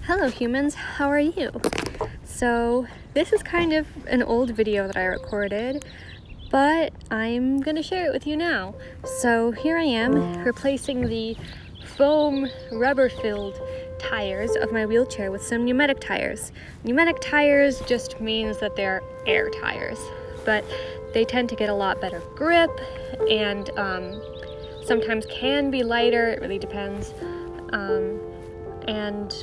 Hello humans, how are you? So this is kind of an old video that I recorded, but I'm gonna share it with you now. So here I am replacing the foam rubber-filled tires of my wheelchair with some pneumatic tires. Pneumatic tires just means that they're air tires, but they tend to get a lot better grip and sometimes can be lighter, it really depends. And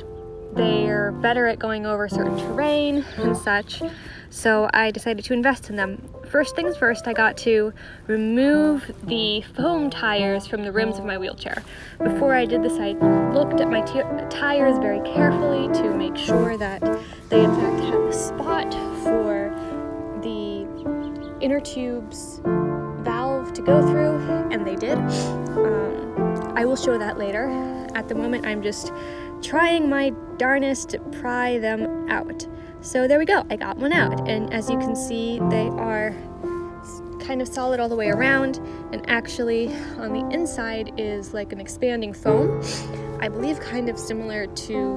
they're better at going over certain terrain and such, so I decided to invest in them. First things first, I got to remove the foam tires from the rims of my wheelchair. Before I did this, I looked at my tires very carefully to make sure that they in fact had the spot for the Innertubes valve to go through, and they did. I will show that later. At the moment, I'm just trying my darnest to pry them out. So there we go, I got one out, and as you can see, they are kind of solid all the way around, and actually on the inside is like an expanding foam, I believe kind of similar to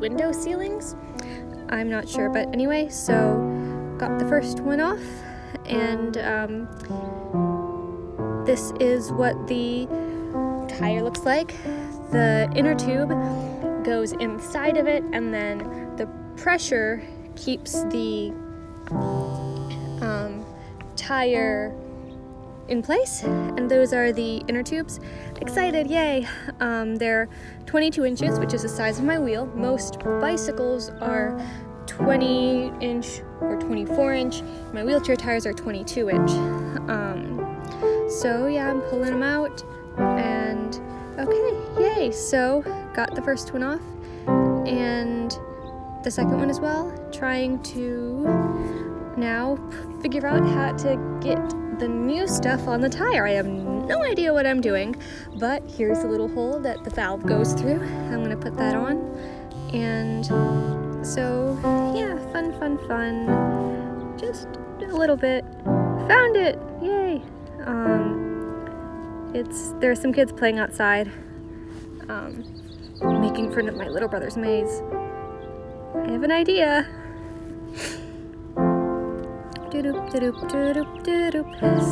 window ceilings. I'm not sure, but anyway, so got the first one off, and this is what the tire looks like. The inner tube goes inside of it, and then the pressure keeps the tire in place, and those are the inner tubes. Excited, yay! They're 22 inches, which is the size of my wheel. Most bicycles are 20 inch or 24 inch. My wheelchair tires are 22 inch. So yeah, I'm pulling them out, and okay, yay! So got the first one off, and the second one as well, trying to now figure out how to get the new stuff on the tire. I have no idea what I'm doing, but here's the little hole that the valve goes through. I'm gonna put that on, and so yeah, fun. Just a little bit. Found it! Yay! There are some kids playing outside, making fun of my little brother's maze. I have an idea.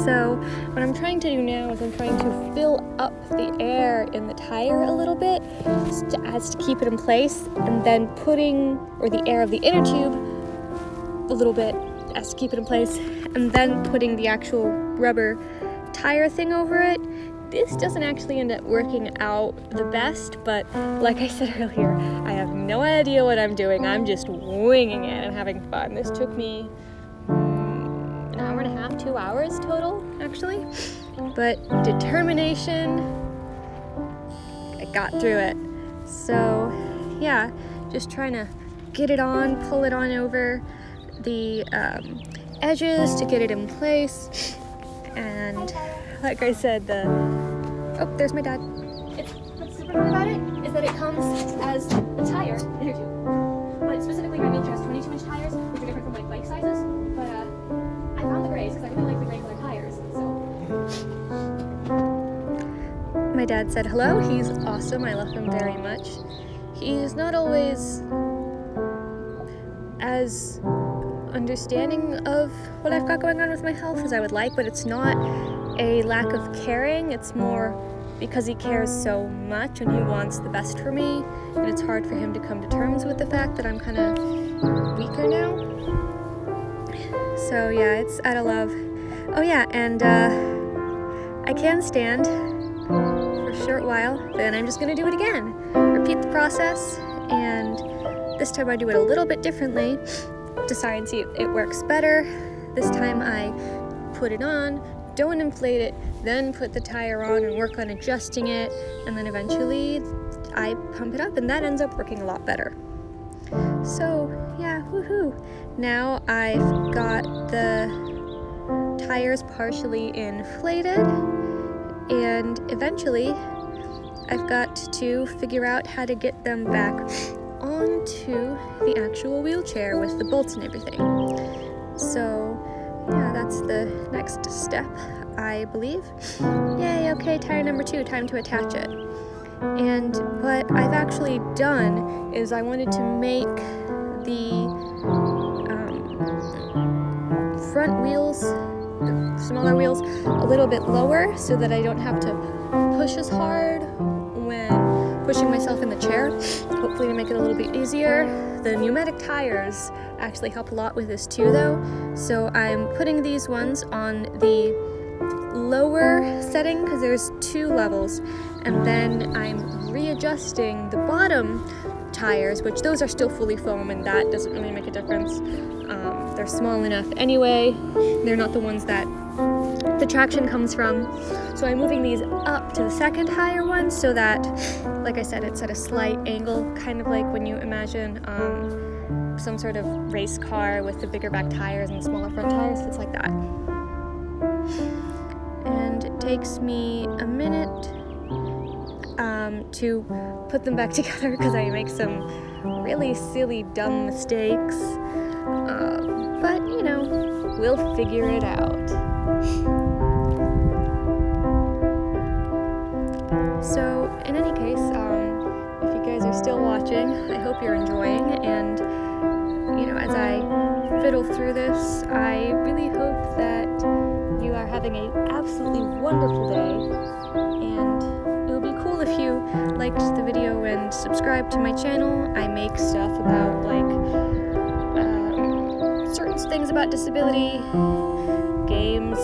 So what I'm trying to do now is I'm trying to fill up the air in the tire a little bit as to keep it in place, and then or the air of the inner tube a little bit as to keep it in place, and then putting the actual rubber tire thing over it. This doesn't actually end up working out the best, but like I said earlier, I have no idea what I'm doing. I'm just winging it and having fun. This took me an hour and a half, 2 hours total, actually. But determination, I got through it. So yeah, just trying to get it on, pull it on over the edges to get it in place. And like I said, oh, there's my dad. What's super about it is that it comes as a tire, inner tube. But specifically, my wheelchair has 22 inch tires, which are different from like bike sizes. But I found the grays because I really like the gray color tires. So my dad said hello. He's awesome. I love him very much. He's not always as understanding of what I've got going on with my health as I would like, but it's not a lack of caring. It's more because he cares so much and he wants the best for me, and it's hard for him to come to terms with the fact that I'm kind of weaker now. So yeah, it's out of love. Oh yeah, and I can stand for a short while, then I'm just gonna do it again. Repeat the process, and this time I do it a little bit differently to try and see if it works better. This time I put it on, don't inflate it, then put the tire on and work on adjusting it, and then eventually I pump it up, and that ends up working a lot better. So yeah, woohoo! Now I've got the tires partially inflated, and eventually I've got to figure out how to get them back onto the actual wheelchair with the bolts and everything. So yeah, that's the next step, I believe. Yay, okay, tire number 2, time to attach it. And what I've actually done is I wanted to make the front wheels, the smaller wheels, a little bit lower so that I don't have to push as hard when pushing myself in the chair, hopefully to make it a little bit easier. The pneumatic tires actually help a lot with this too though, so I'm putting these ones on the lower setting because there's 2 levels, and then I'm readjusting the bottom tires, which those are still fully foam and that doesn't really make a difference. They're small enough anyway, they're not the ones that the traction comes from. So I'm moving these up to the second higher one so that, like I said, it's at a slight angle, kind of like when you imagine some sort of race car with the bigger back tires and the smaller front tires. It's like that. And it takes me a minute to put them back together because I make some really silly, dumb mistakes. But, you know, we'll figure it out. So, in any case, if you guys are still watching, I hope you're enjoying, and, you know, as I fiddle through this, I really hope that you are having an absolutely wonderful day, and it would be cool if you liked the video and subscribed to my channel. I make stuff about, like, certain things about disability, games,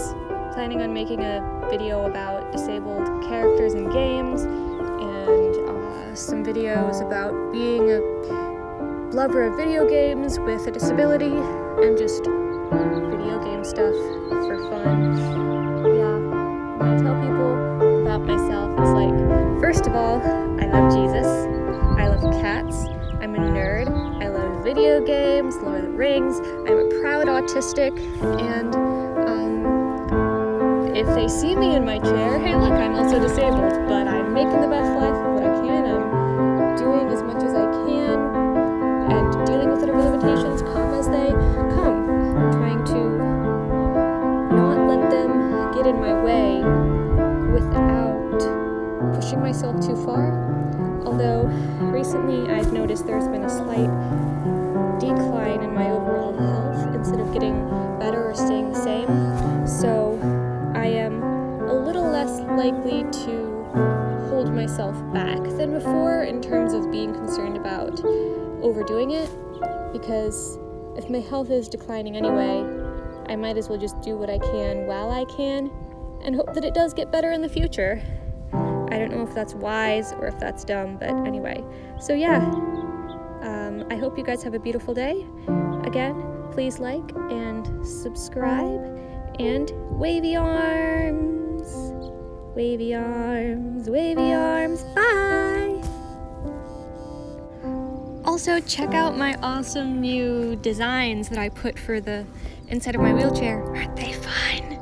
planning on making a video about disabled characters in games, and some videos about being a lover of video games with a disability, and just video game stuff for fun. Yeah, when I tell people about myself, it's like, first of all, I love Jesus, I love cats, I'm a nerd, I love video games, Lord of the Rings, I'm a proud autistic, and if they see me in my chair, hey look, I'm also disabled, but I'm making the best life of what I can, I'm doing as much as I can, and dealing with whatever limitations come as they come. I'm trying to not let them get in my way without pushing myself too far. Although recently I've noticed there's been a slight decline in my overall health instead of getting better or staying the same. So I am a little less likely to hold myself back than before in terms of being concerned about overdoing it, because if my health is declining anyway, I might as well just do what I can while I can and hope that it does get better in the future. I don't know if that's wise or if that's dumb, but anyway. So yeah, I hope you guys have a beautiful day. Again, please like and subscribe, and wavy arms, wavy arms, wavy arms, bye! Also, check out my awesome new designs that I put for the inside of my wheelchair. Aren't they fun?